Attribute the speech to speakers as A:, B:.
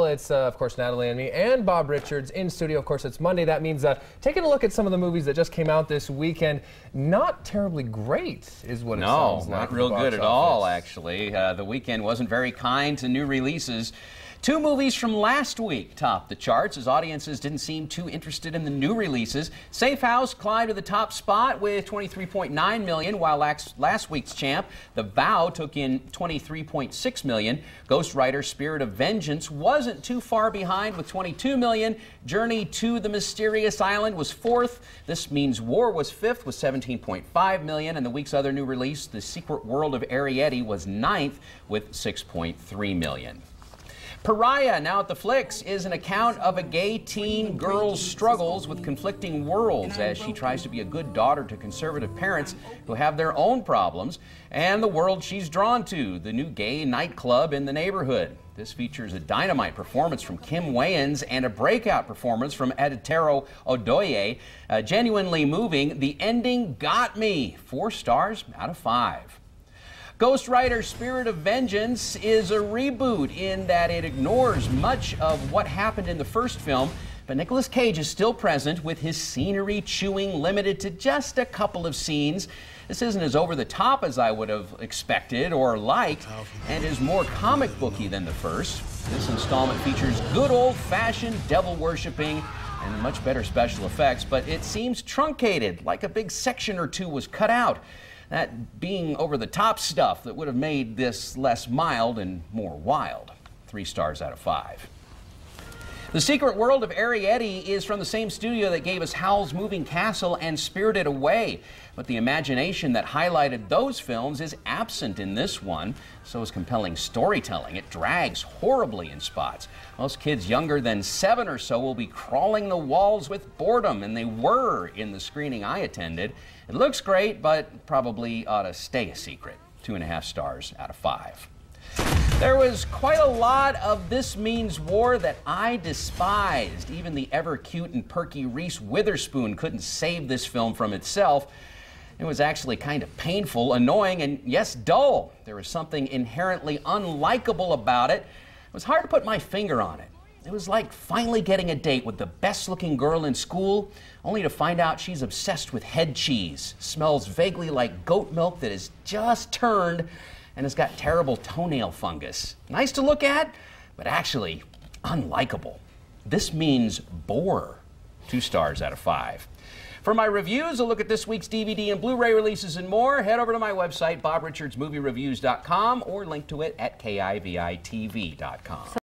A: It's, of course, Natalie and me and Bob Richards in studio. Of course, it's Monday. That means taking a look at some of the movies that just came out this weekend. Not terribly great is what it sounds like.
B: No, not real good at all, actually. The weekend wasn't very kind to new releases. Two movies from last week topped the charts as audiences didn't seem too interested in the new releases. Safe House climbed to the top spot with $23.9 million, while last week's champ, The Vow, took in $23.6 million. Ghost Rider Spirit of Vengeance wasn't too far behind with $22 million. Journey to the Mysterious Island was fourth. This Means War was fifth with $17.5 million. And the week's other new release, The Secret World of Arrietty, was ninth with $6.3 million. Pariah, now at the flicks, is an account of a gay teen girl's struggles with conflicting worlds as she tries to be a good daughter to conservative parents who have their own problems, and the world she's drawn to, the new gay nightclub in the neighborhood. This features a dynamite performance from Kim Wayans and a breakout performance from Adetero Odoye. Genuinely moving, the ending got me. 4 stars out of 5. Ghost Rider Spirit of Vengeance is a reboot in that it ignores much of what happened in the first film, but Nicolas Cage is still present with his scenery chewing limited to just a couple of scenes. This isn't as over the top as I would have expected or liked, and is more comic booky than the first. This installment features good old-fashioned devil-worshipping and much better special effects, but it seems truncated, like a big section or two was cut out. That being over-the-top stuff that would have made this less mild and more wild. 3 stars out of 5. The Secret World of Arrietty is from the same studio that gave us Howl's Moving Castle and Spirited Away. But the imagination that highlighted those films is absent in this one. So is compelling storytelling. It drags horribly in spots. Most kids younger than 7 or so will be crawling the walls with boredom, and they were in the screening I attended. It looks great, but probably ought to stay a secret. 2.5 stars out of 5. There was quite a lot of This Means War that I despised. Even the ever-cute and perky Reese Witherspoon couldn't save this film from itself. It was actually kind of painful, annoying, and yes, dull. There was something inherently unlikable about it. It was hard to put my finger on it. It was like finally getting a date with the best-looking girl in school, only to find out she's obsessed with head cheese, smells vaguely like goat milk that is just turned, and has got terrible toenail fungus. Nice to look at, but actually unlikable. This means bore. 2 stars out of 5. For my reviews, a look at this week's DVD and Blu-ray releases and more, head over to my website, BobRichardsMovieReviews.com, or link to it at KIVI-TV.com.